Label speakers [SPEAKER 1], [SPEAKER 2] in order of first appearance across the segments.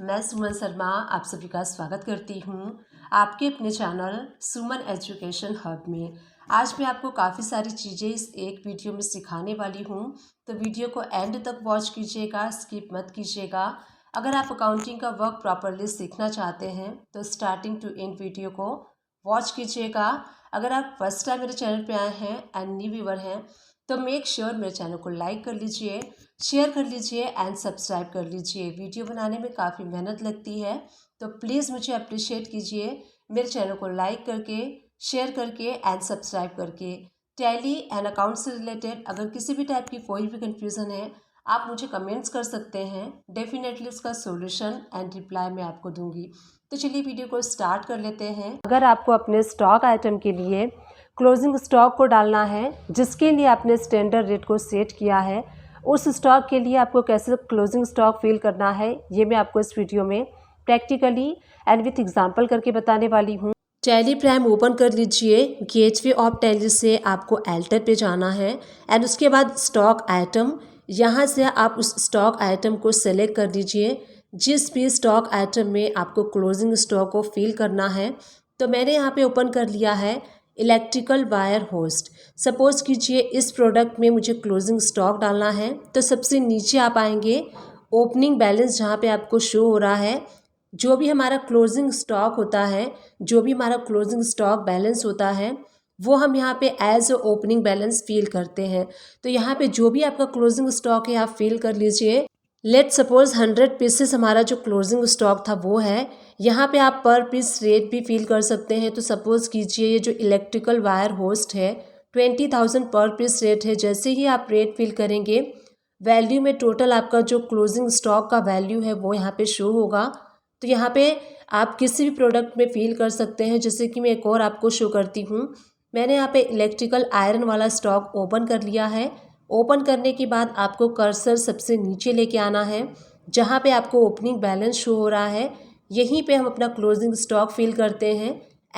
[SPEAKER 1] मैं सुमन शर्मा आप सभी का स्वागत करती हूँ आपके अपने चैनल सुमन एजुकेशन हब में। आज मैं आपको काफ़ी सारी चीज़ें इस एक वीडियो में सिखाने वाली हूँ, तो वीडियो को एंड तक वॉच कीजिएगा, स्किप मत कीजिएगा। अगर आप अकाउंटिंग का वर्क प्रॉपरली सीखना चाहते हैं तो स्टार्टिंग टू एंड वीडियो को वॉच कीजिएगा। अगर आप फर्स्ट टाइम मेरे चैनल पर आए हैं एंड न्यू व्यूअर हैं तो मेक श्योर मेरे चैनल को लाइक कर लीजिए, शेयर कर लीजिए एंड सब्सक्राइब कर लीजिए। वीडियो बनाने में काफ़ी मेहनत लगती है तो प्लीज़ मुझे अप्रिशिएट कीजिए मेरे चैनल को लाइक करके, शेयर करके एंड सब्सक्राइब करके। टैली एंड अकाउंट से रिलेटेड अगर किसी भी टाइप की कोई भी कन्फ्यूज़न है आप मुझे कमेंट्स कर सकते हैं, डेफिनेटली उसका सॉल्यूशन एंड रिप्लाई मैं आपको दूंगी। तो चलिए वीडियो को स्टार्ट कर लेते हैं। अगर आपको अपने स्टॉक आइटम के लिए क्लोजिंग स्टॉक को डालना है जिसके लिए आपने स्टैंडर्ड रेट को सेट किया है, उस स्टॉक के लिए आपको कैसे क्लोजिंग स्टॉक फिल करना है ये मैं आपको इस वीडियो में प्रैक्टिकली एंड विथ एग्जांपल करके बताने वाली हूँ। टैली प्राइम ओपन कर लीजिए। गेटवे ऑफ टैली से आपको एल्टर पे जाना है एंड उसके बाद स्टॉक आइटम, यहाँ से आप उस स्टॉक आइटम को सेलेक्ट कर लीजिए जिस भी स्टॉक आइटम में आपको क्लोजिंग स्टॉक को फिल करना है। तो मैंने यहाँ पे ओपन कर लिया है इलेक्ट्रिकल वायर होस्ट। सपोज कीजिए इस प्रोडक्ट में मुझे क्लोजिंग स्टॉक डालना है तो सबसे नीचे आप आएंगे, ओपनिंग बैलेंस जहाँ पे आपको शो हो रहा है, जो भी हमारा क्लोजिंग स्टॉक होता है, जो भी हमारा क्लोजिंग स्टॉक बैलेंस होता है वो हम यहाँ पे as a opening balance feel करते हैं। तो यहाँ पे जो भी आपका क्लोजिंग स्टॉक है आप फील कर लीजिए। लेट सपोज 100 पीसेस हमारा जो क्लोजिंग स्टॉक था वो है। यहाँ पे आप पर पीस रेट भी फील कर सकते हैं। तो सपोज कीजिए ये जो इलेक्ट्रिकल वायर होस्ट है 20,000 पर पीस रेट है। जैसे ही आप रेट फील करेंगे वैल्यू में टोटल आपका जो क्लोजिंग स्टॉक का वैल्यू है वो यहाँ पे शो होगा। तो यहाँ पे आप किसी भी प्रोडक्ट में फील कर सकते हैं। जैसे कि मैं एक और आपको शो करती हूँ। मैंने यहाँ पे इलेक्ट्रिकल आयरन वाला स्टॉक ओपन कर लिया है। ओपन करने के बाद आपको कर्सर सबसे नीचे लेके आना है जहाँ पे आपको ओपनिंग बैलेंस शो हो रहा है। यहीं पे हम अपना क्लोजिंग स्टॉक फिल करते हैं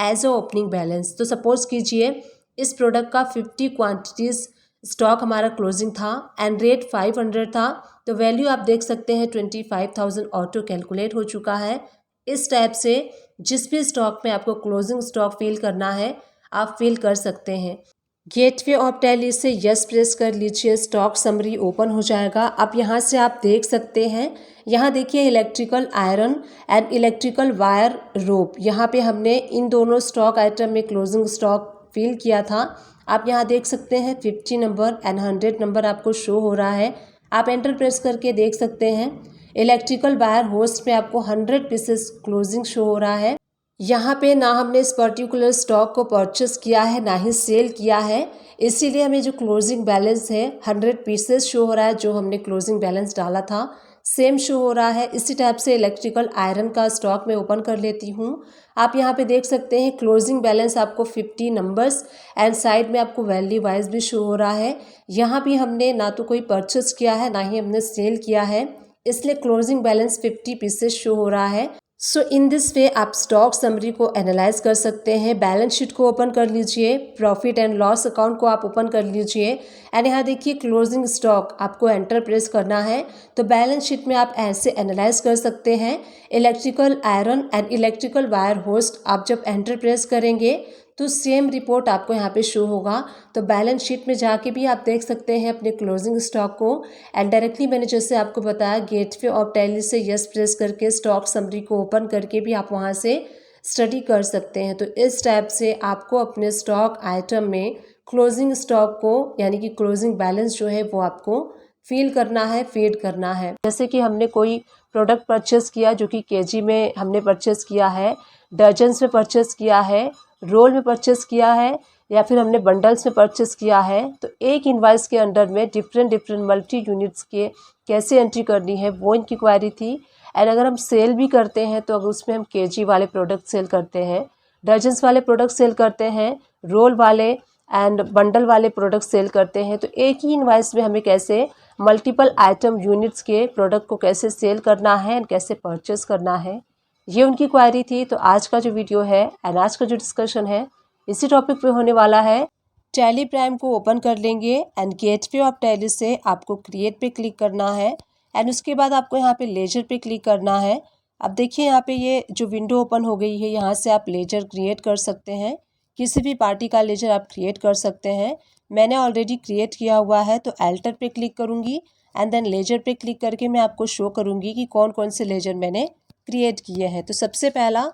[SPEAKER 1] एज अ ओपनिंग बैलेंस। तो सपोज कीजिए इस प्रोडक्ट का 50 क्वांटिटीज़ स्टॉक हमारा क्लोजिंग था एंड रेट 500 था। तो वैल्यू आप देख सकते हैं 25,000 ऑटो कैलकुलेट हो चुका है। इस टाइप से जिस भी स्टॉक में आपको क्लोजिंग स्टॉक फिल करना है आप फिल कर सकते हैं। गेटवे ऑफ टैली से यस प्रेस कर लीजिए, स्टॉक समरी ओपन हो जाएगा। अब यहाँ से आप देख सकते हैं, यहाँ देखिए electrical iron and electrical wire rope, यहाँ पे हमने इन दोनों स्टॉक आइटम में क्लोजिंग स्टॉक फिल किया था। आप यहाँ देख सकते हैं 50 नंबर एंड 100 नंबर आपको शो हो रहा है। आप एंटर प्रेस करके देख सकते हैं इलेक्ट्रिकल वायर होस्ट में आपको 100 पीसेस क्लोजिंग शो हो रहा है। यहाँ पे ना हमने इस पर्टिकुलर स्टॉक को परचेस किया है ना ही सेल किया है, इसीलिए हमें जो क्लोजिंग बैलेंस है 100 पीसेस शो हो रहा है। जो हमने क्लोजिंग बैलेंस डाला था सेम शो हो रहा है। इसी टाइप से इलेक्ट्रिकल आयरन का स्टॉक मैं ओपन कर लेती हूँ। आप यहाँ पे देख सकते हैं क्लोजिंग बैलेंस आपको 50 नंबर्स एंड साइड में आपको वैल्यू वाइज भी शो हो रहा है। यहाँ भी हमने ना तो कोई परचेस किया है ना ही हमने सेल किया है, इसलिए क्लोजिंग बैलेंस 50 पीसेस शो हो रहा है। सो इन दिस वे आप स्टॉक समरी को एनालाइज कर सकते हैं। बैलेंस शीट को ओपन कर लीजिए, प्रॉफिट एंड लॉस अकाउंट को आप ओपन कर लीजिए एंड यहाँ देखिए क्लोजिंग स्टॉक आपको एंटर प्रेस करना है। तो बैलेंस शीट में आप ऐसे एनालाइज कर सकते हैं। Electrical iron and electrical wire host आप जब एंटर प्रेस करेंगे तो सेम रिपोर्ट आपको यहाँ पे शो होगा। तो बैलेंस शीट में जाके भी आप देख सकते हैं अपने क्लोजिंग स्टॉक को एंड डायरेक्टली मैंने जैसे आपको बताया गेटवे ऑफ टैली से यस प्रेस करके स्टॉक समरी को ओपन करके भी आप वहाँ से स्टडी कर सकते हैं। तो इस टाइप से आपको अपने स्टॉक आइटम में क्लोजिंग स्टॉक को यानी कि क्लोजिंग बैलेंस जो है वो आपको फील करना है, फीड करना है। जैसे कि हमने कोई प्रोडक्ट परचेस किया जो कि केजी में हमने परचेस किया है, डजन्स में परचेस किया है, रोल में परचेस किया है या फिर हमने बंडल्स में परचेस किया है, तो एक इनवाइस के अंडर में डिफरेंट मल्टी यूनिट्स के कैसे एंट्री करनी है वो इनकी क्वारी थी। एंड अगर हम सेल भी करते हैं तो अगर उसमें हम केजी वाले प्रोडक्ट सेल करते हैं, डजन्स वाले प्रोडक्ट सेल करते हैं, रोल वाले एंड बंडल वाले प्रोडक्ट सेल करते हैं, तो एक ही इनवाइस में हमें कैसे मल्टीपल आइटम यूनिट्स के प्रोडक्ट को कैसे सेल करना है एंड कैसे परचेस करना है, ये उनकी क्वारी थी। तो आज का जो वीडियो है एंड आज का जो डिस्कशन है इसी टॉपिक पे होने वाला है। टैली प्राइम को ओपन कर लेंगे एंड गेटवे ऑफ टैली से आपको क्रिएट पे क्लिक करना है एंड उसके बाद आपको यहाँ पे लेजर पे क्लिक करना है। अब देखिए यहाँ पे ये जो विंडो ओपन हो गई है, यहाँ से आप लेजर क्रिएट कर सकते हैं। किसी भी पार्टी का लेजर आप क्रिएट कर सकते हैं। मैंने ऑलरेडी क्रिएट किया हुआ है, तो एल्टर पे क्लिक करूँगी एंड देन लेजर पे क्लिक करके मैं आपको शो करूँगी कि कौन कौन से लेजर मैंने क्रिएट किए हैं। तो सबसे पहला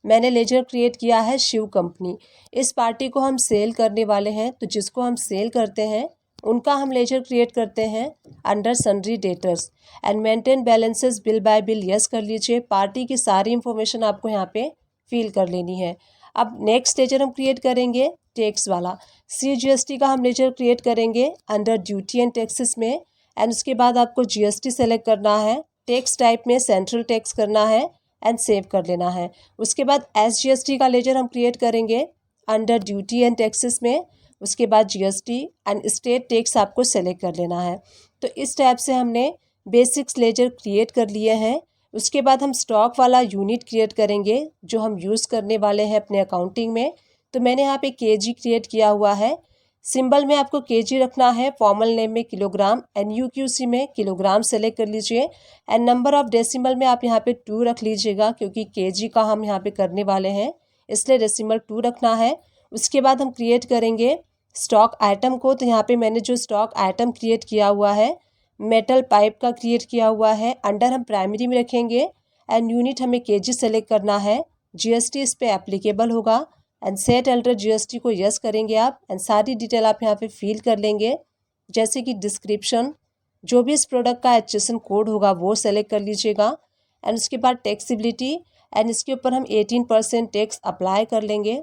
[SPEAKER 1] मैंने लेजर क्रिएट किया है शिव कंपनी। इस पार्टी को हम सेल करने वाले हैं, तो जिसको हम सेल करते हैं उनका हम लेजर क्रिएट करते हैं under sundry debtors and maintain balances bill bye bill yes कर लीजिए। पार्टी की सारी इंफॉर्मेशन आपको यहाँ पे फिल कर लेनी है। अब नेक्स्ट लेजर हम क्रिएट करेंगे टैक्स वाला। CGST का हम लेजर क्रिएट करेंगे अंडर ड्यूटी एंड टैक्सेस में एंड उसके बाद आपको GST सेलेक्ट करना है, टैक्स टाइप में सेंट्रल टैक्स करना है एंड सेव कर लेना है। उसके बाद SGST का लेजर हम क्रिएट करेंगे अंडर ड्यूटी एंड टैक्सेस में, उसके बाद GST एंड स्टेट टैक्स आपको सेलेक्ट कर लेना है। तो इस टाइप से हमने बेसिक्स लेजर क्रिएट कर लिए हैं। उसके बाद हम स्टॉक वाला यूनिट क्रिएट करेंगे जो हम यूज़ करने वाले हैं अपने अकाउंटिंग में। तो मैंने यहाँ पे KG क्रिएट किया हुआ है। सिंबल में आपको KG रखना है, फॉर्मल नेम में किलोग्राम, NUQC में किलोग्राम सेलेक्ट कर लीजिए एंड नंबर ऑफ डेसिमल में आप यहाँ पे 2 रख लीजिएगा, क्योंकि KG का हम यहाँ पे करने वाले हैं इसलिए डेसिमल 2 रखना है। उसके बाद हम क्रिएट करेंगे स्टॉक आइटम को। तो यहाँ पे मैंने जो स्टॉक आइटम क्रिएट किया हुआ है मेटल पाइप का क्रिएट किया हुआ है, अंडर हम प्राइमरी में रखेंगे एंड यूनिट हमें KG सेलेक्ट करना है। GST इस पे एप्लीकेबल होगा एंड सेट अल्टर GST को यस करेंगे आप एंड सारी डिटेल आप यहाँ पे फिल कर लेंगे, जैसे कि डिस्क्रिप्शन, जो भी इस प्रोडक्ट का HSN कोड होगा वो सेलेक्ट कर लीजिएगा एंड उसके बाद टैक्सेबिलिटी एंड इसके ऊपर हम 18% टैक्स अप्लाई कर लेंगे।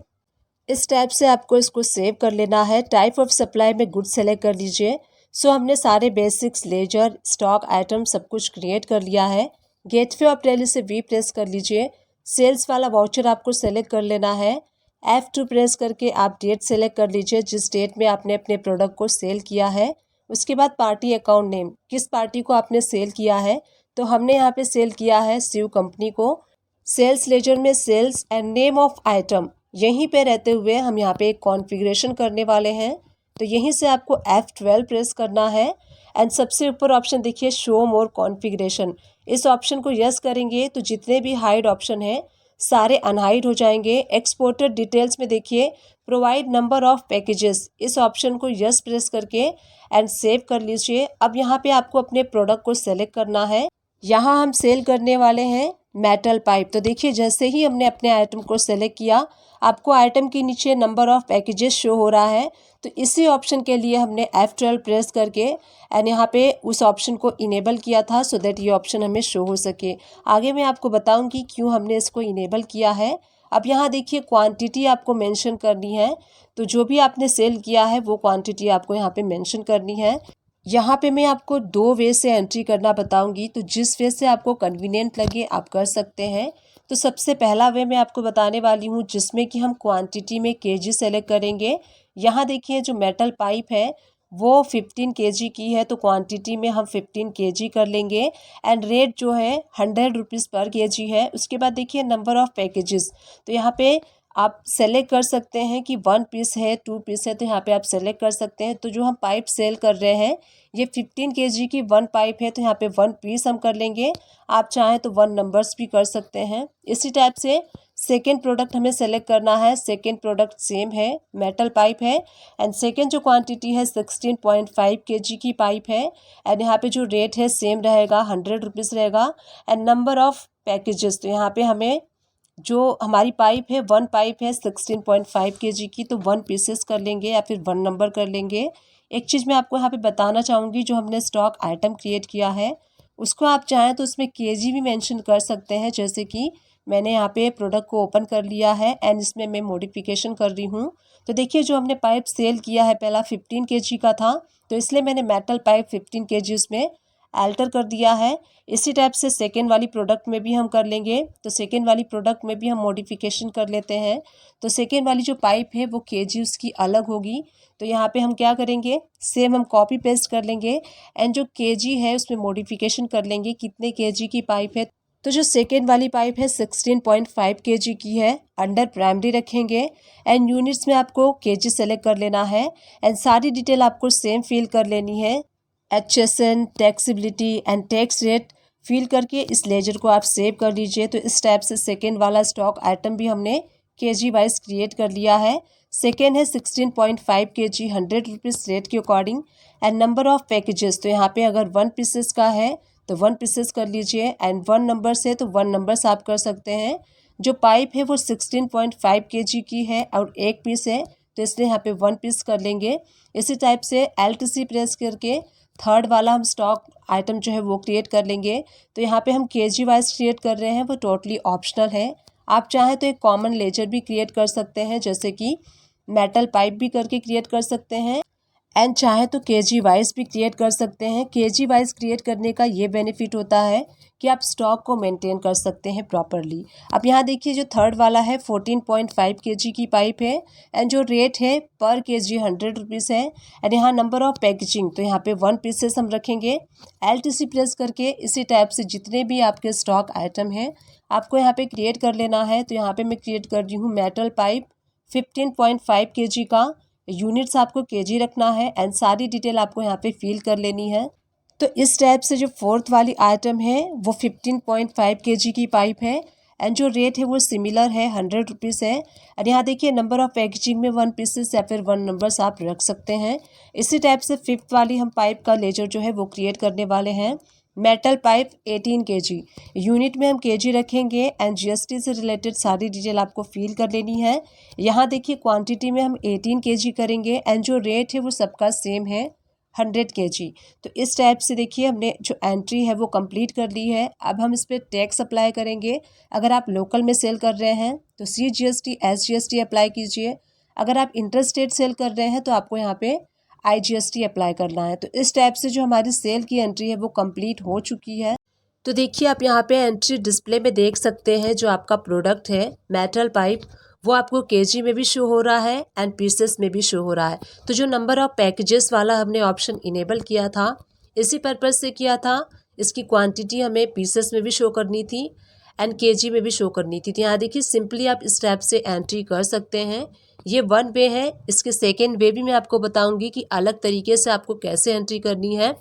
[SPEAKER 1] इस टाइप से आपको इसको सेव कर लेना है। टाइप ऑफ सप्लाई में गुड सेलेक्ट कर लीजिए। सो हमने सारे बेसिक्स लेजर स्टॉक आइटम सब कुछ क्रिएट कर लिया है। गेटवे ऑफ टैली से V प्रेस कर लीजिए। सेल्स वाला वाउचर आपको सेलेक्ट कर लेना है। F2 प्रेस करके आप डेट सेलेक्ट कर लीजिए जिस डेट में आपने अपने प्रोडक्ट को सेल किया है। उसके बाद पार्टी अकाउंट नेम, किस पार्टी को आपने सेल किया है, तो हमने यहाँ पे सेल किया है शिव कंपनी को। सेल्स लेजर में sales and name of item यहीं पे रहते हुए हम यहाँ पे एक कॉन्फ़िगरेशन करने वाले हैं। तो यहीं से आपको F12 प्रेस करना है एंड सबसे ऊपर ऑप्शन देखिए शो मोर कॉन्फ़िगरेशन, इस ऑप्शन को यस करेंगे तो जितने भी हाइड ऑप्शन हैं सारे अनहाइड हो जाएंगे। एक्सपोर्टर डिटेल्स में देखिए प्रोवाइड नंबर ऑफ पैकेजेस, इस ऑप्शन को यस प्रेस करके एंड सेव कर लीजिए। अब यहाँ पे आपको अपने प्रोडक्ट को सेलेक्ट करना है। यहाँ हम सेल करने वाले हैं मेटल पाइप। तो देखिए जैसे ही हमने अपने आइटम को सेलेक्ट किया आपको आइटम के नीचे नंबर ऑफ पैकेजेस शो हो रहा है। तो इसी ऑप्शन के लिए हमने F12 प्रेस करके एंड यहाँ पे उस ऑप्शन को इनेबल किया था सो दैट ये ऑप्शन हमें शो हो सके। आगे मैं आपको बताऊंगी क्यों हमने इसको इनेबल किया है। अब यहाँ देखिए क्वांटिटी आपको मेंशन करनी है, तो जो भी आपने सेल किया है वो क्वांटिटी आपको यहाँ पे मेंशन करनी है। यहाँ पे मैं आपको 2 वे से एंट्री करना बताऊंगी, तो जिस वे से आपको कन्वीनियंट लगे आप कर सकते हैं। तो सबसे पहला वे मैं आपको बताने वाली हूँ जिसमें कि हम क्वांटिटी में KG सेलेक्ट करेंगे। यहाँ देखिए जो मेटल पाइप है वो 15 KG की है, तो क्वांटिटी में हम 15 KG कर लेंगे एंड रेट जो है 100 रुपीज़ पर KG है। उसके बाद देखिए नंबर ऑफ़ पैकेजेस, तो यहाँ पे आप सेलेक्ट कर सकते हैं कि 1 पीस है 2 पीस है, तो यहाँ पे आप सेलेक्ट कर सकते हैं। तो जो हम पाइप सेल कर रहे हैं ये 15 KG की 1 पाइप है, तो यहाँ पे 1 पीस हम कर लेंगे। आप चाहें तो 1 नंबर्स भी कर सकते हैं। इसी टाइप से सेकेंड प्रोडक्ट हमें सेलेक्ट करना है। सेकेंड प्रोडक्ट सेम है, मेटल पाइप है एंड सेकेंड जो क्वांटिटी है 16.5 KG की पाइप है एंड यहाँ पे जो रेट है सेम रहेगा, 100 रुपीज़ रहेगा एंड नंबर ऑफ़ पैकेजेस, तो यहाँ पे हमें जो हमारी पाइप है 1 पाइप है 16.5 KG की, तो 1 पीसेस कर लेंगे या फिर 1 नंबर कर लेंगे। एक चीज़ मैं आपको यहाँ पे बताना चाहूँगी, जो हमने स्टॉक आइटम क्रिएट किया है उसको आप चाहें तो उसमें KG भी मेंशन कर सकते हैं। जैसे कि मैंने यहाँ पे प्रोडक्ट को ओपन कर लिया है एंड इसमें मैं मॉडिफिकेशन कर रही हूँ। तो देखिए जो हमने पाइप सेल किया है पहला 15 KG का था, तो इसलिए मैंने मेटल पाइप 15 KG उसमें अल्टर कर दिया है। इसी टाइप से सेकेंड वाली प्रोडक्ट में भी हम कर लेंगे। तो सेकेंड वाली प्रोडक्ट में भी हम मॉडिफिकेशन कर लेते हैं। तो सेकेंड वाली जो पाइप है वो KG उसकी अलग होगी। तो यहाँ पे हम क्या करेंगे, सेम हम कॉपी पेस्ट कर लेंगे एंड जो KG है उसमें मॉडिफिकेशन कर लेंगे कितने KG की पाइप है। तो जो सेकेंड वाली पाइप है 16.5 KG की है, अंडर प्राइमरी रखेंगे एंड यूनिट्स में आपको KG सेलेक्ट कर लेना है एंड सारी डिटेल आपको सेम फिल कर लेनी है। HSN, taxability and tax rate fill करके इस लेजर को आप सेव कर लीजिए। तो इस टाइप से सेकेंड वाला स्टॉक आइटम भी हमने केजी वाइज क्रिएट कर लिया है। सेकेंड है 16.5 kg 100 रुपीज़ रेट के according. And number of packages, तो यहाँ पे अगर 1 पीसेस का है तो 1 पीसेस कर लीजिए, एंड 1 नंबर्स है तो 1 नंबर्स आप कर सकते हैं। जो पाइप है वो 16.5 kg की है और 1 पीस है, तो इसलिए यहाँ पे 1 पीस कर लेंगे। इसी टाइप से LTC प्रेस करके थर्ड वाला हम स्टॉक आइटम जो है वो क्रिएट कर लेंगे। तो यहाँ पे हम केजी वाइज क्रिएट कर रहे हैं, वो टोटली ऑप्शनल है। आप चाहें तो एक कॉमन लेजर भी क्रिएट कर सकते हैं, जैसे कि मेटल पाइप भी करके क्रिएट कर सकते हैं, एंड चाहे तो केजी वाइज भी क्रिएट कर सकते हैं। केजी वाइज क्रिएट करने का ये बेनिफिट होता है कि आप स्टॉक को मेंटेन कर सकते हैं प्रॉपरली। अब यहाँ देखिए जो थर्ड वाला है 14.5 kg की पाइप है, एंड जो रेट है पर केजी 100 रुपीज़ है। एंड यहाँ नंबर ऑफ पैकेजिंग, तो यहाँ पे 1 पीसेस हम रखेंगे। LTC प्रेस करके इसी टाइप से जितने भी आपके स्टॉक आइटम हैं आपको यहाँ पे क्रिएट कर लेना है। तो यहाँ पे मैं क्रिएट कर रही हूँ मेटल पाइप 15.5 kg का। यूनिट्स आपको केजी रखना है, एंड सारी डिटेल आपको यहाँ पे फिल कर लेनी है। तो इस टाइप से जो फोर्थ वाली आइटम है वो 15.5 kg की पाइप है, एंड जो रेट है वो सिमिलर है 100 रुपीज़ है। और यहाँ देखिए नंबर ऑफ पैकेजिंग में 1 पीसेस या फिर 1 नंबर्स आप रख सकते हैं। इसी टाइप से फिफ्थ वाली हम पाइप का लेजर जो है वो क्रिएट करने वाले हैं। मेटल पाइप 18 kg, यूनिट में हम केजी रखेंगे, एंड GST से रिलेटेड सारी डिटेल आपको फिल कर लेनी है। यहाँ देखिए क्वांटिटी में हम 18 kg करेंगे, एंड जो रेट है वो सबका सेम है 100 kg। तो इस टाइप से देखिए हमने जो एंट्री है वो कंप्लीट कर ली है। अब हम इस पर टैक्स अप्लाई करेंगे। अगर आप लोकल में सेल कर रहे हैं तो CGST SGST अप्लाई कीजिए। अगर आप इंटर स्टेट सेल कर रहे हैं तो आपको यहाँ पे IGST अप्लाई करना है। तो इस टाइप से जो हमारी सेल की एंट्री है वो कंप्लीट हो चुकी है। तो देखिए आप यहाँ पे एंट्री डिस्प्ले में देख सकते हैं, जो आपका प्रोडक्ट है मेटल पाइप वो आपको केजी में भी शो हो रहा है एंड पीसेस में भी शो हो रहा है। तो जो नंबर ऑफ पैकेजेस वाला हमने ऑप्शन इनेबल किया था इसी पर्पज़ से किया था। इसकी क्वांटिटी हमें पीसेस में भी शो करनी थी एंड केजी में भी शो करनी थी। तो यहाँ देखिए सिंपली आप इस टाइप से एंट्री कर सकते हैं। ये वन वे है। इसके सेकेंड वे भी मैं आपको बताऊंगी कि अलग तरीके से आपको कैसे एंट्री करनी है।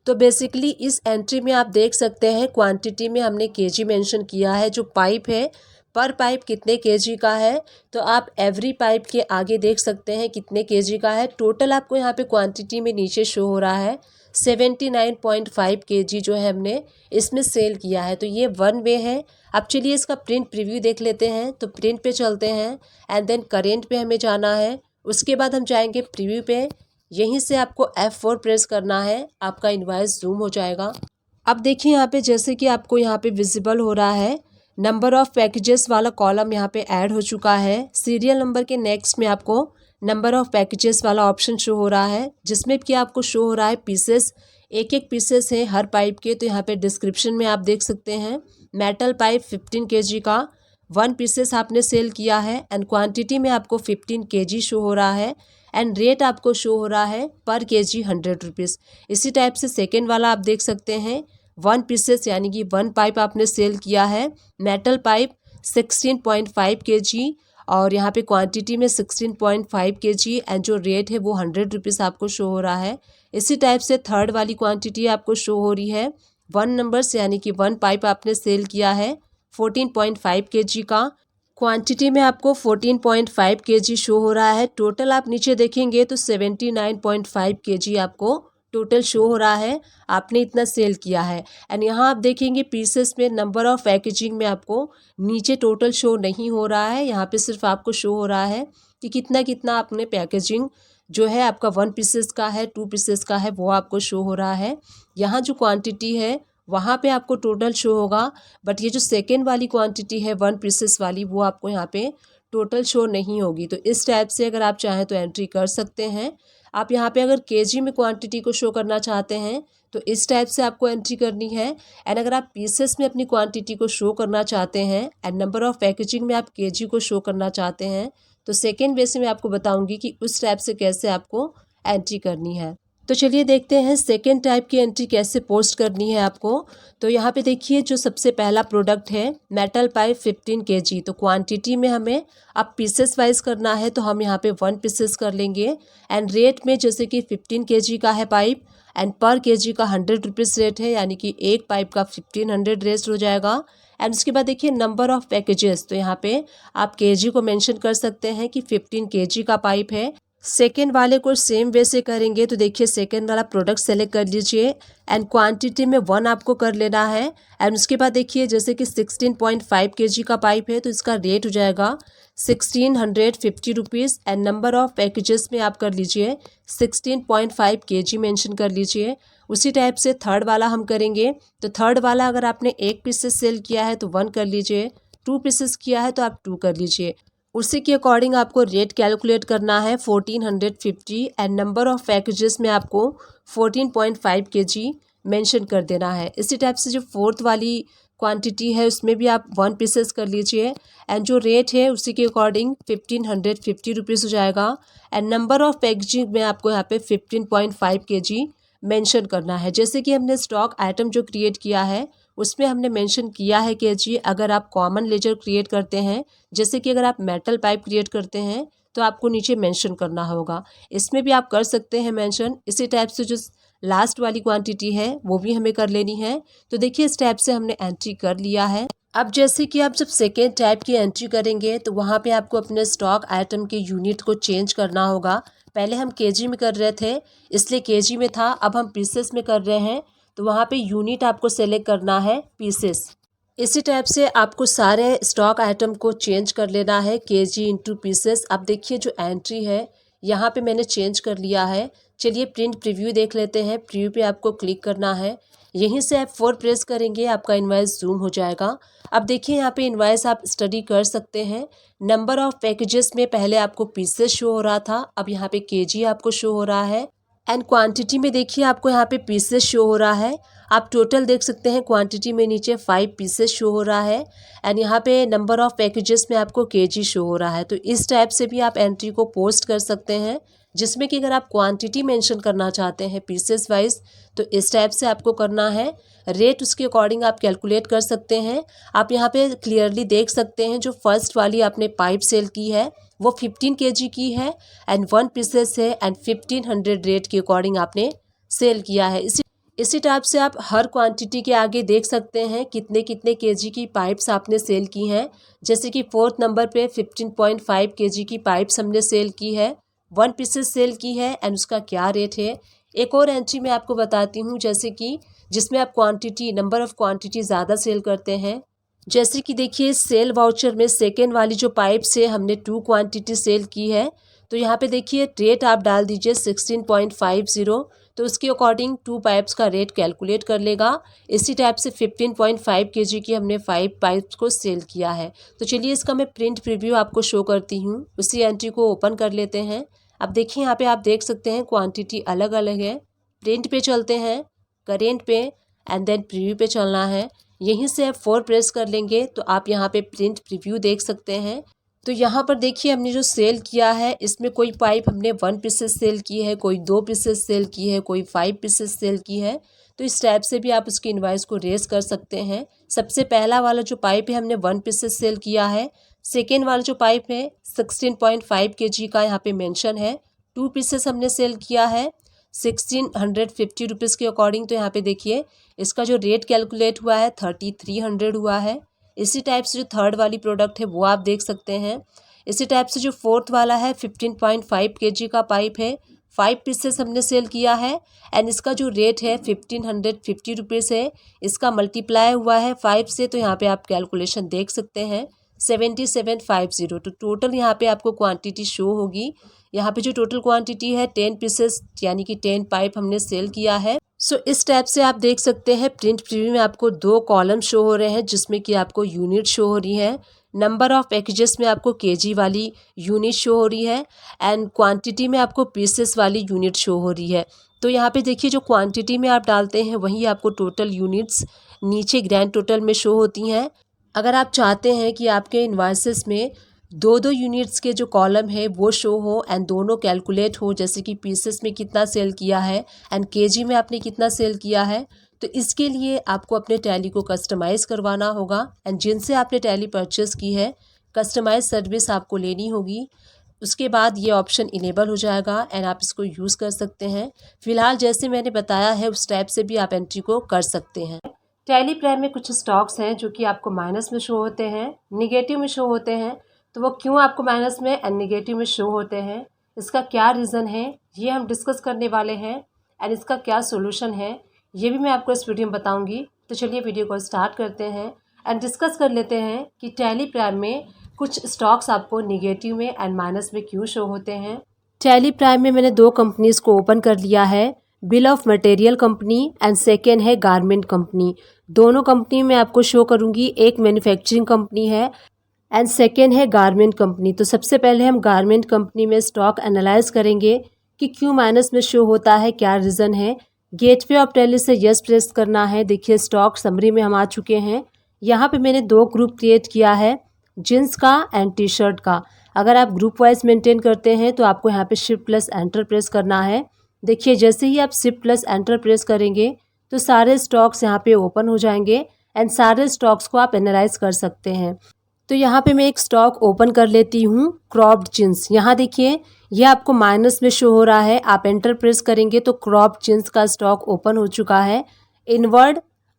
[SPEAKER 1] तो बेसिकली इस एंट्री में आप देख सकते हैं क्वांटिटी में हमने केजी मेंशन किया है। जो पाइप है पर पाइप कितने केजी का है, तो आप एवरी पाइप के आगे देख सकते हैं कितने केजी का है। टोटल आपको यहाँ पे क्वांटिटी में नीचे शो हो रहा है 79.5 kg जो है हमने इसमें सेल किया है। तो ये वन वे है। अब चलिए इसका प्रिंट प्रीव्यू देख लेते हैं। तो प्रिंट पे चलते हैं, एंड देन करेंट पे हमें जाना है। उसके बाद हम जाएंगे प्रीव्यू पे। यहीं से आपको F4 प्रेस करना है, आपका इनवॉइस जूम हो जाएगा। अब देखिए यहाँ पे जैसे कि आपको यहाँ पे विजिबल हो रहा है नंबर ऑफ पैकेजेस वाला कॉलम यहाँ पे ऐड हो चुका है। सीरियल नंबर के नेक्स्ट में आपको नंबर ऑफ पैकेजेस वाला ऑप्शन शो हो रहा है, जिसमें कि आपको शो हो रहा है पीसेस। एक एक पीसेस है हर पाइप के। तो यहाँ पे डिस्क्रिप्शन में आप देख सकते हैं मेटल पाइप 15 kg का 1 पीसेस आपने सेल किया है, एंड क्वांटिटी में आपको 15 kg शो हो रहा है, एंड रेट आपको शो हो रहा है पर केजी 100 रुपीज़। इसी टाइप से सेकेंड वाला आप देख सकते हैं 1 पीसेस यानी कि 1 पाइप आपने सेल किया है मेटल पाइप 16.5 kg, और यहाँ पे क्वांटिटी में 16.5 kg, एंड जो रेट है वो 100 रुपीज़ आपको शो हो रहा है। इसी टाइप से थर्ड वाली क्वांटिटी आपको शो हो रही है 1 नंबर्स यानी कि 1 पाइप आपने सेल किया है 14.5 kg का। क्वांटिटी में आपको 14.5 kg शो हो रहा है। टोटल आप नीचे देखेंगे तो 79.5 kg आपको टोटल शो हो रहा है, आपने इतना सेल किया है। एंड यहाँ आप देखेंगे पीसेस में नंबर ऑफ पैकेजिंग में आपको नीचे टोटल शो नहीं हो रहा है। यहाँ पे सिर्फ आपको शो हो रहा है कि कितना कितना आपने पैकेजिंग जो है आपका 1 पीसेस का है 2 पीसेस का है वो आपको शो हो रहा है। यहाँ जो क्वांटिटी है वहाँ पे आपको टोटल शो होगा, बट ये जो सेकेंड वाली क्वांटिटी है 1 पीसेस वाली वो आपको यहाँ पे टोटल शो नहीं होगी। तो इस टाइप से अगर आप चाहें तो एंट्री कर सकते हैं। आप यहाँ पे अगर केजी में क्वांटिटी को शो करना चाहते हैं तो इस टाइप से आपको एंट्री करनी है, एंड अगर आप पीसेस में अपनी क्वांटिटी को शो करना चाहते हैं एंड नंबर ऑफ पैकेजिंग में आप केजी को शो करना चाहते हैं तो सेकेंड वे से मैं आपको बताऊंगी कि उस टाइप से कैसे आपको एंट्री करनी है। तो चलिए देखते हैं सेकेंड टाइप की एंट्री कैसे पोस्ट करनी है आपको। तो यहाँ पे देखिए जो सबसे पहला प्रोडक्ट है मेटल पाइप 15 kg। तो क्वांटिटी में हमें अब पीसेस वाइज करना है, तो हम यहाँ पे 1 पीसेस कर लेंगे, एंड रेट में जैसे कि 15 kg का है पाइप, एंड पर केजी का 100 रुपीज़ रेट है, यानी कि एक पाइप का 1500 रेट हो जाएगा। एंड उसके बाद देखिए नंबर ऑफ़ पैकेजेस, तो यहाँ पे आप केजी को मेंशन कर सकते हैं कि 15 केजी का पाइप है। सेकेंड वाले को सेम वे से करेंगे तो देखिए सेकेंड वाला प्रोडक्ट सेलेक्ट कर लीजिए एंड क्वांटिटी में 1 आपको कर लेना है। एंड उसके बाद देखिए जैसे कि 16.5 केजी का पाइप है तो इसका रेट हो जाएगा 1650 rupees and number of packages में आप कर लीजिए 16.5 केजी मेंशन कर लीजिए। उसी टाइप से थर्ड वाला हम करेंगे तो थर्ड वाला अगर आपने 1 पीसेस सेल किया है तो 1 कर लीजिए, 2 पीसेस किया है तो आप 2 कर लीजिए। उसी के अकॉर्डिंग आपको रेट कैलकुलेट करना है 1450 एंड नंबर ऑफ़ पैकेजेस में आपको 14.5 केजी मेंशन कर देना है। इसी टाइप से जो फोर्थ वाली क्वांटिटी है उसमें भी आप 1 पीसेस कर लीजिए एंड जो रेट है उसी के अकॉर्डिंग 1550 रुपीज़ हो जाएगा एंड नंबर ऑफ़ पैकेजिंग में आपको यहाँ पे 15.5 केजी मेंशन करना है। जैसे कि हमने स्टॉक आइटम जो क्रिएट किया है उसमें हमने मेंशन किया है केजी। अगर आप कॉमन लेजर क्रिएट करते हैं, जैसे कि अगर आप मेटल पाइप क्रिएट करते हैं तो आपको नीचे मेंशन करना होगा, इसमें भी आप कर सकते हैं मेंशन। इसी टाइप से जो लास्ट वाली क्वांटिटी है वो भी हमें कर लेनी है। तो देखिए इस टाइप से हमने एंट्री कर लिया है। अब जैसे कि आप जब सेकेंड टाइप की एंट्री करेंगे तो वहाँ पे आपको अपने स्टॉक आइटम के यूनिट को चेंज करना होगा। पहले हम केजी में कर रहे थे इसलिए केजी में था, अब हम पीसेस में कर रहे हैं तो वहाँ पे यूनिट आपको सेलेक्ट करना है पीसेस। इसी टाइप से आपको सारे स्टॉक आइटम को चेंज कर लेना है केजी इंटू पीसेस। अब देखिए जो एंट्री है यहाँ पे मैंने चेंज कर लिया है। चलिए प्रिंट प्रीव्यू देख लेते हैं। प्रीव्यू पे आपको क्लिक करना है, यहीं से आप 4 प्रेस करेंगे आपका इनवॉइस जूम हो जाएगा। अब देखिए यहाँ पे इनवॉइस आप स्टडी कर सकते हैं। नंबर ऑफ़ पैकेजेस में पहले आपको पीसेस शो हो रहा था, अब यहाँ पे केजी आपको शो हो रहा है एंड क्वांटिटी में देखिए आपको यहाँ पे पीसेस शो हो रहा है। आप टोटल देख सकते हैं क्वांटिटी में नीचे 5 पीसेस शो हो रहा है एंड यहाँ पे नंबर ऑफ़ पैकेजेस में आपको केजी शो हो रहा है। तो इस टाइप से भी आप एंट्री को पोस्ट कर सकते हैं, जिसमें कि अगर आप क्वांटिटी मेंशन करना चाहते हैं पीसेस वाइज तो इस टाइप से आपको करना है। रेट उसके अकॉर्डिंग आप कैलकुलेट कर सकते हैं। आप यहाँ पे क्लियरली देख सकते हैं जो फर्स्ट वाली आपने पाइप सेल की है वो 15 केजी की है एंड 1 पीसेस है एंड 1500 रेट के अकॉर्डिंग आपने सेल किया है। इसी टाइप से आप हर क्वांटिटी के आगे देख सकते हैं कितने कितने केजी की पाइप्स आपने सेल की हैं। जैसे कि फोर्थ नंबर पे 15.5 केजी की पाइप्स हमने सेल की है, 1 पीसेस सेल की है एंड उसका क्या रेट है। एक और एंट्री मैं आपको बताती हूँ, जैसे कि जिसमें आप क्वांटिटी नंबर ऑफ़ क्वांटिटी ज़्यादा सेल करते हैं। जैसे कि देखिए सेल वाउचर में सेकेंड वाली जो पाइप से हमने 2 क्वांटिटी सेल की है तो यहाँ पे देखिए रेट आप डाल दीजिए 16.50, तो उसके अकॉर्डिंग 2 पाइप्स का रेट कैलकुलेट कर लेगा। इसी टाइप से 15.5 केजी की हमने 5 पाइप्स को सेल किया है। तो चलिए इसका मैं प्रिंट प्रीव्यू आपको शो करती हूँ। उसी एंट्री को ओपन कर लेते हैं। अब देखिए यहाँ पे आप देख सकते हैं क्वांटिटी अलग अलग है। प्रिंट पे चलते हैं, करेंट पे एंड देन प्रीव्यू पे चलना है। यहीं से आप 4 प्रेस कर लेंगे तो आप यहाँ पे प्रिंट प्रीव्यू देख सकते हैं। तो यहाँ पर देखिए हमने जो सेल किया है इसमें कोई पाइप हमने 1 पीसेस सेल की है, कोई 2 पीसेस सेल की है, कोई 5 पीसेस सेल की है। तो इस टाइप से भी आप उसकी इनवॉइस को रेस कर सकते हैं। सबसे पहला वाला जो पाइप है हमने 1 पीसेस सेल किया है। सेकेंड वाला जो पाइप है 16.5 केजी का यहाँ पे मेंशन है, 2 पीसेस हमने सेल किया है 1650 रुपीज़ के अकॉर्डिंग। तो यहाँ पे देखिए इसका जो रेट कैलकुलेट हुआ है 3300 हुआ है। इसी टाइप से जो थर्ड वाली प्रोडक्ट है वो आप देख सकते हैं। इसी टाइप से जो फोर्थ वाला है 15.5 केजी का पाइप है, 5 पीसेस हमने सेल किया है एंड इसका जो रेट है 1550 रुपीज़ है। इसका मल्टीप्लाई हुआ है 5 से, तो यहाँ पे आप कैलकुलेशन देख सकते हैं 7750। तो टोटल यहाँ पे आपको क्वांटिटी शो होगी। यहाँ पे जो टोटल क्वांटिटी है 10 पीसेस यानी कि 10 पाइप हमने सेल किया है। सो इस टाइप से आप देख सकते हैं प्रिंट प्रीव्यू में आपको 2 कॉलम शो हो रहे हैं जिसमें कि आपको यूनिट शो हो रही है। नंबर ऑफ़ पैकेजेस में आपको केजी वाली यूनिट शो हो रही है एंड क्वांटिटी में आपको पीसेस वाली यूनिट शो हो रही है। तो यहाँ पे देखिए जो क्वांटिटी में आप डालते हैं वही आपको टोटल यूनिट्स नीचे ग्रैंड टोटल में शो होती हैं। अगर आप चाहते हैं कि आपके इनवॉइसेस में 2-2 यूनिट्स के जो कॉलम है वो शो हो एंड दोनों कैलकुलेट हो, जैसे कि पीसेस में कितना सेल किया है एंड केजी में आपने कितना सेल किया है, तो इसके लिए आपको अपने टैली को कस्टमाइज़ करवाना होगा एंड जिनसे आपने टैली परचेस की है कस्टमाइज सर्विस आपको लेनी होगी। उसके बाद ये ऑप्शन इनेबल हो जाएगा एंड आप इसको यूज़ कर सकते हैं। फ़िलहाल जैसे मैंने बताया है उस टाइप से भी आप एंट्री को कर सकते हैं। टैली प्राइम में कुछ स्टॉक्स हैं जो कि आपको माइनस में शो होते हैं, निगेटिव में शो होते हैं। तो वो क्यों आपको माइनस में एंड निगेटिव में शो होते हैं, इसका क्या रीज़न है, ये हम डिस्कस करने वाले हैं एंड इसका क्या सोल्यूशन है, ये भी मैं आपको इस वीडियो में बताऊंगी। तो चलिए वीडियो को स्टार्ट करते हैं एंड डिस्कस कर लेते हैं कि टैली प्राइम में कुछ स्टॉक्स आपको निगेटिव में एंड माइनस में क्यों शो होते हैं। टैली प्राइम में मैंने दो कंपनीज़ को ओपन कर लिया है, bill of material company and second है गारमेंट कंपनी। दोनों कंपनी में आपको शो करूंगी, एक मैन्युफैक्चरिंग कंपनी है एंड सेकेंड है गारमेंट कंपनी। तो सबसे पहले हम गारमेंट कंपनी में स्टॉक एनालाइज करेंगे कि क्यों माइनस में शो होता है, क्या रीज़न है। गेटवे ऑफ टैली से यस प्रेस करना है। देखिए स्टॉक समरी में हम आ चुके हैं। यहाँ पे मैंने दो ग्रुप क्रिएट किया है, जीन्स का एंड टी शर्ट का। अगर आप ग्रुप वाइज मेंटेन करते हैं तो आपको यहाँ पे शिफ्ट प्लस एंटर प्रेस करना है। देखिए जैसे ही आप शिफ्ट प्लस एंटर प्रेस करेंगे तो सारे स्टॉक्स यहाँ पे ओपन हो जाएंगे एंड सारे स्टॉक्स को आप एनालाइज कर सकते हैं। तो यहाँ पे मैं एक स्टॉक ओपन कर लेती हूँ, क्रॉप्ड जींस। यहाँ देखिए ये आपको माइनस में शो हो रहा है, आप एंटर प्रेस करेंगे तो क्रॉप्ड जींस का स्टॉक ओपन हो चुका है। Inward,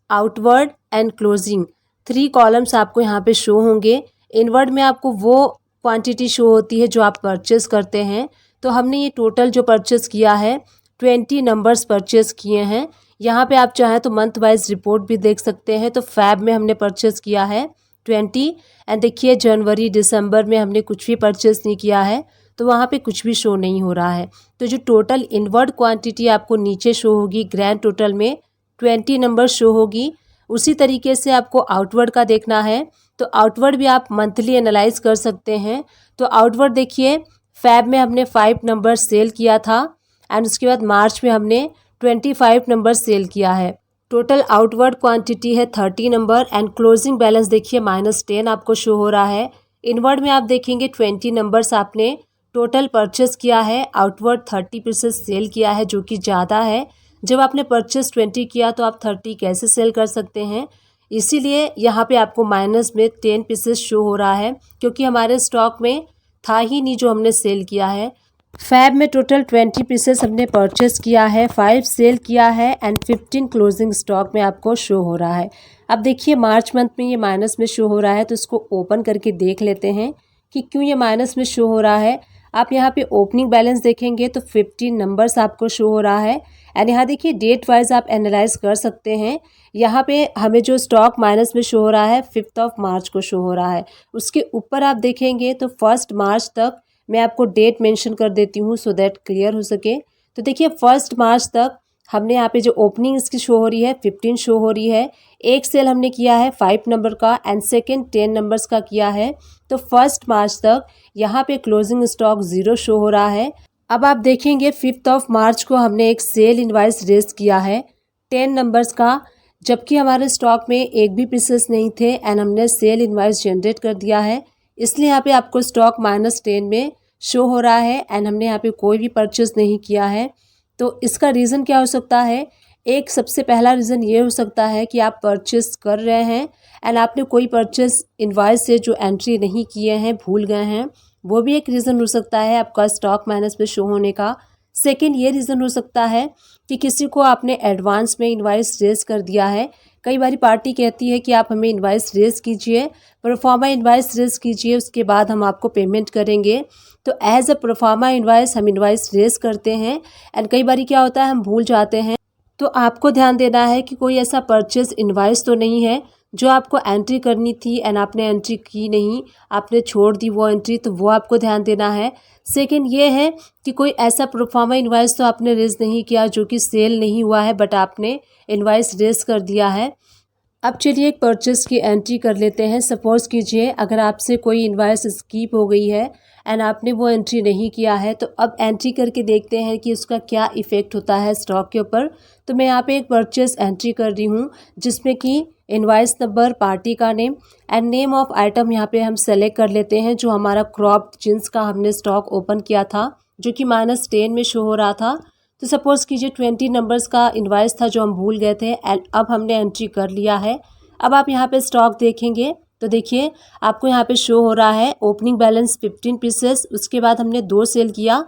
[SPEAKER 1] outward and closing 3 columns आपको यहाँ पे शो होंगे। इनवर्ड में आपको वो क्वांटिटी शो होती है जो आप परचेस करते हैं। तो हमने ये टोटल जो परचेस किया है 20 नंबर्स परचेस किए हैं। यहाँ पे आप चाहें तो मंथ वाइज रिपोर्ट भी देख सकते हैं। तो फैब में हमने परचेस किया है 20 एंड देखिए जनवरी दिसंबर में हमने कुछ भी परचेस नहीं किया है, तो वहाँ पे कुछ भी शो नहीं हो रहा है। तो जो टोटल इनवर्ड क्वांटिटी आपको नीचे शो होगी, ग्रैंड टोटल में 20 नंबर शो होगी। उसी तरीके से आपको आउटवर्ड का देखना है, तो आउटवर्ड भी आप मंथली एनालाइज कर सकते हैं। तो आउटवर्ड देखिए फैब में हमने 5 नंबर सेल किया था एंड उसके बाद मार्च में हमने 25 नंबर सेल किया है। टोटल आउटवर्ड क्वांटिटी है 30 नंबर एंड क्लोजिंग बैलेंस देखिए -10 आपको शो हो रहा है। इनवर्ड में आप देखेंगे 20 नंबर्स आपने टोटल परचेस किया है, आउटवर्ड 30 पीसेस सेल किया है जो कि ज़्यादा है। जब आपने परचेस 20 किया तो आप 30 कैसे सेल कर सकते हैं, इसीलिए यहाँ पे आपको माइनस में 10 पीसेस शो हो रहा है, क्योंकि हमारे स्टॉक में था ही नहीं जो हमने सेल किया है। फैब में टोटल 20 पीसेस हमने परचेस किया है, 5 सेल किया है एंड 15 क्लोजिंग स्टॉक में आपको शो हो रहा है। अब देखिए मार्च मंथ में ये माइनस में शो हो रहा है, तो इसको ओपन करके देख लेते हैं कि क्यों ये माइनस में शो हो रहा है। आप यहाँ पे ओपनिंग बैलेंस देखेंगे तो 15 नंबर्स आपको शो हो रहा है एंड यहाँ देखिए डेट वाइज आप एनालाइज कर सकते हैं। यहाँ पे हमें जो स्टॉक माइनस में शो हो रहा है 5 मार्च को शो हो रहा है। उसके ऊपर आप देखेंगे तो 1 मार्च तक मैं आपको डेट मेंशन कर देती हूँ सो दैट क्लियर हो सके। तो देखिए 1 मार्च तक हमने यहाँ पे जो ओपनिंग इसकी शो हो रही है 15 शो हो रही है। एक सेल हमने किया है 5 नंबर का एंड सेकेंड 10 नंबर्स का किया है। तो 1 मार्च तक यहाँ पे क्लोजिंग स्टॉक 0 शो हो रहा है। अब आप देखेंगे 5 मार्च को हमने एक सेल इनवाइस रेज किया है 10 नंबर्स का, जबकि हमारे स्टॉक में एक भी पीसेस नहीं थे एंड हमने सेल इनवाइस जनरेट कर दिया है। इसलिए यहाँ पे आपको स्टॉक -10 में शो हो रहा है एंड हमने यहाँ पे कोई भी परचेस नहीं किया है। तो इसका रीज़न क्या हो सकता है, एक सबसे पहला रीज़न ये हो सकता है कि आप परचेस कर रहे हैं एंड आपने कोई परचेस इनवॉइस से जो एंट्री नहीं किए हैं, भूल गए हैं, वो भी एक रीज़न हो सकता है आपका स्टॉक माइनस में शो होने का। सेकेंड ये रीज़न हो सकता है कि किसी को आपने एडवांस में इनवॉइस रेज कर दिया है। कई बारी पार्टी कहती है कि आप हमें इनवॉइस रेज कीजिए, प्रोफार्मा इनवॉइस रेज कीजिए, उसके बाद हम आपको पेमेंट करेंगे। तो एज अ प्रोफार्मा इनवॉइस हम इनवॉइस रेज करते हैं एंड कई बारी क्या होता है हम भूल जाते हैं। तो आपको ध्यान देना है कि कोई ऐसा परचेज इनवॉइस तो नहीं है जो आपको एंट्री करनी थी एंड आपने एंट्री की नहीं, आपने छोड़ दी वो एंट्री, तो वो आपको ध्यान देना है। सेकंड ये है कि कोई ऐसा प्रोफार्मा इनवॉइस तो आपने रेज नहीं किया जो कि सेल नहीं हुआ है बट आपने इनवॉइस रेज कर दिया है। अब चलिए एक परचेस की एंट्री कर लेते हैं। सपोज़ कीजिए अगर आपसे कोई इनवॉइस स्किप हो गई है एंड आपने वो एंट्री नहीं किया है, तो अब एंट्री करके देखते हैं कि उसका क्या इफ़ेक्ट होता है स्टॉक के ऊपर। तो मैं यहाँ पे एक परचेस एंट्री कर रही हूँ जिसमें कि इनवॉइस नंबर, पार्टी का name and name of item यहाँ पे हम सेलेक्ट कर लेते हैं। जो हमारा क्रॉप्ड जींस का हमने स्टॉक ओपन किया था जो कि -10 में शो हो रहा था। तो सपोज़ कीजिए 20 नंबर्स का इनवॉइस था जो हम भूल गए थे एंड अब हमने एंट्री कर लिया है। अब आप यहाँ पे स्टॉक देखेंगे तो देखिए आपको यहाँ पे शो हो रहा है ओपनिंग बैलेंस 15 पीसेस, उसके बाद हमने 2 सेल किया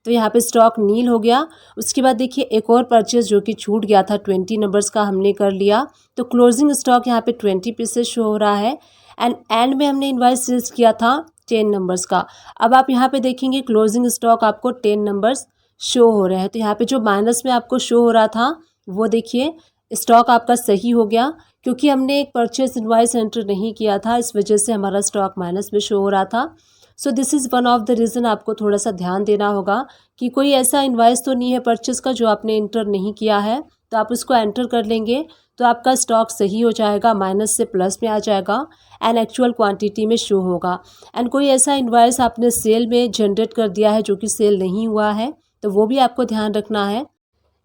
[SPEAKER 1] तो यहाँ पे स्टॉक नील हो गया। उसके बाद देखिए एक और परचेज जो कि छूट गया था 20 नंबर्स का हमने कर लिया, तो क्लोजिंग स्टॉक यहाँ पे 20 पीसेस शो हो रहा है। एंड में हमने इनवाइस सेल्स किया था 10 नंबर्स का। अब आप यहाँ पे देखेंगे क्लोजिंग स्टॉक आपको 10 नंबर्स शो हो रहे हैं, तो यहाँ पे जो माइनस में आपको शो हो रहा था वो देखिए स्टॉक आपका सही हो गया, क्योंकि हमने एक परचेज इनवाइस एंटर नहीं किया था, इस वजह से हमारा स्टॉक माइनस में शो हो रहा था। So this is one of the reason आपको थोड़ा सा ध्यान देना होगा कि कोई ऐसा इनवाइस तो नहीं है परचेज का जो आपने एंटर नहीं किया है, तो आप उसको एंटर कर लेंगे तो आपका स्टॉक सही हो जाएगा, माइनस से प्लस में आ जाएगा एंड एक्चुअल क्वांटिटी में शो होगा। एंड कोई ऐसा इनवाइस आपने सेल में जनरेट कर दिया है जो कि सेल नहीं हुआ है, तो वो भी आपको ध्यान रखना है।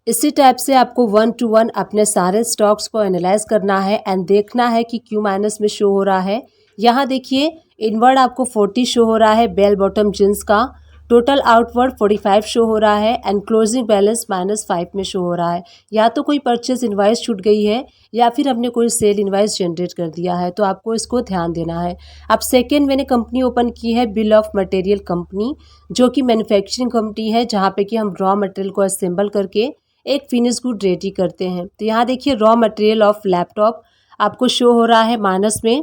[SPEAKER 1] इसी टाइप से आपको 1 to 1 अपने सारे स्टॉक्स को एनालाइज करना है एंड देखना है कि क्यों माइनस में शो हो रहा है। यहाँ देखिए इनवर्ड आपको 40 शो हो रहा है बेल बॉटम जींस का, टोटल आउटवर्ड 45 शो हो रहा है एंड क्लोजिंग बैलेंस -5 में शो हो रहा है। या तो कोई परचेज इनवाइस छूट गई है या फिर हमने कोई सेल इनवाइस जनरेट कर दिया है, तो आपको इसको ध्यान देना है। अब सेकेंड मैंने कंपनी ओपन की है बिल ऑफ मटेरियल कंपनी, जो कि मैन्युफैक्चरिंग कंपनी है जहाँ पे कि हम रॉ मटेरियल को असेंबल करके एक फिनिश गुड रेडी करते हैं। तो यहाँ देखिए रॉ मटेरियल ऑफ लैपटॉप आपको शो हो रहा है माइनस में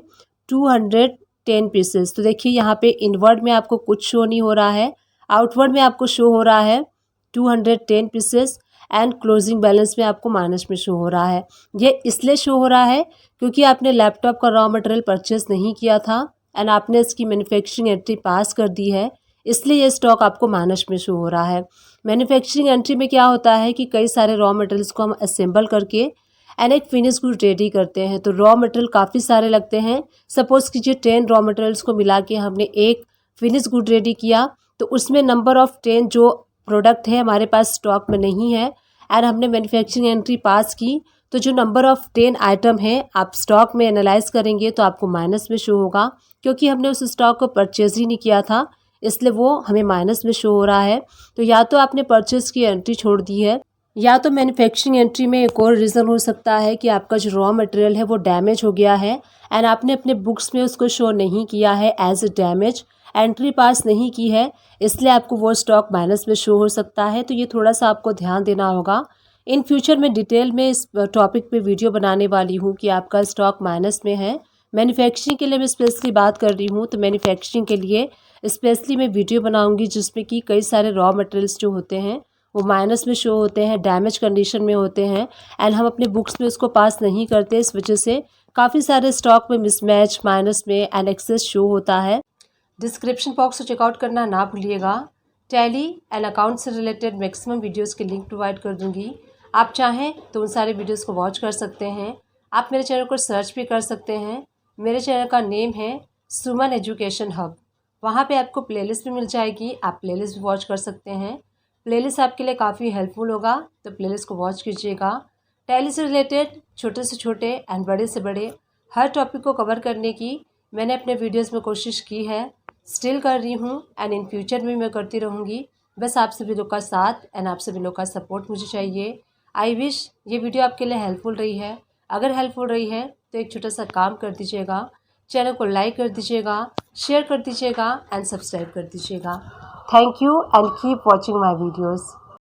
[SPEAKER 1] 210 पीसेस। तो देखिए यहाँ पे इनवर्ड में आपको कुछ शो नहीं हो रहा है, आउटवर्ड में आपको शो हो रहा है 210 पीसेस एंड क्लोजिंग बैलेंस में आपको माइनस में शो हो रहा है। ये इसलिए शो हो रहा है क्योंकि आपने लैपटॉप का रॉ मटेरियल परचेस नहीं किया था एंड आपने इसकी मैन्युफैक्चरिंग एंट्री पास कर दी है, इसलिए ये स्टॉक आपको माइनस में शो हो रहा है। मैन्युफैक्चरिंग एंट्री में क्या होता है कि कई सारे रॉ मटेरियल्स को हम असेंबल करके एंड एक फिनिश गुड रेडी करते हैं, तो रॉ मटेरियल काफ़ी सारे लगते हैं। सपोज़ कीजिए 10 रॉ मटेरियल्स को मिला के हमने एक फिनिश गुड रेडी किया, तो उसमें नंबर ऑफ़ 10 जो प्रोडक्ट है हमारे पास स्टॉक में नहीं है एंड हमने मैन्युफैक्चरिंग एंट्री पास की, तो जो नंबर ऑफ़ 10 आइटम है आप स्टॉक में एनालाइज करेंगे तो आपको माइनस में शो होगा, क्योंकि हमने उस स्टॉक को परचेज ही नहीं किया था, इसलिए वो हमें माइनस में शो हो रहा है। तो या तो आपने परचेज की एंट्री छोड़ दी है, या तो मैन्युफैक्चरिंग एंट्री में एक और रीज़न हो सकता है कि आपका जो रॉ मटेरियल है वो डैमेज हो गया है एंड आपने अपने बुक्स में उसको शो नहीं किया है as a damage, entry pass नहीं की है, इसलिए आपको वो स्टॉक माइनस में शो हो सकता है। तो ये थोड़ा सा आपको ध्यान देना होगा। इन फ्यूचर में डिटेल में इस टॉपिक पे वीडियो बनाने वाली हूँ कि आपका स्टॉक माइनस में है। मैन्युफैक्चरिंग के लिए मैं स्पेशली बात कर रही हूँ, तो मैन्युफैक्चरिंग के लिए स्पेशली मैं वीडियो बनाऊंगी जिसमें कि कई सारे रॉ मटेरियल्स जो होते हैं वो माइनस में शो होते हैं, डैमेज कंडीशन में होते हैं एंड हम अपने बुक्स में उसको पास नहीं करते, इस वजह से काफ़ी सारे स्टॉक में मिसमैच, माइनस में एंड एक्सेस शो होता है। डिस्क्रिप्शन बॉक्स को चेकआउट करना ना भूलिएगा। टैली एंड अकाउंट से रिलेटेड मैक्सिमम वीडियोस के लिंक प्रोवाइड कर दूंगी, आप चाहें तो उन सारे वीडियोस को वॉच कर सकते हैं। आप मेरे चैनल को सर्च भी कर सकते हैं। मेरे चैनल का नेम है सुमन एजुकेशन हब, वहाँ पे आपको प्लेलिस्ट भी मिल जाएगी, आप प्लेलिस्ट भी वॉच कर सकते हैं। प्लेलिस्ट आपके लिए काफ़ी हेल्पफुल होगा, तो प्लेलिस्ट को वॉच कीजिएगा। टैली से रिलेटेड छोटे से छोटे एंड बड़े से बड़े हर टॉपिक को कवर करने की मैंने अपने वीडियोस में कोशिश की है, स्टिल कर रही हूँ एंड इन फ्यूचर में मैं करती रहूँगी। बस आप सभी लोग का साथ एंड आप सभी लोग का सपोर्ट मुझे चाहिए। आई विश ये वीडियो आपके लिए हेल्पफुल रही है। अगर हेल्पफुल रही है तो एक छोटा सा काम कर दीजिएगा, चैनल को लाइक कर दीजिएगा, शेयर कर दीजिएगा एंड सब्सक्राइब कर दीजिएगा। Thank you and keep watching my videos.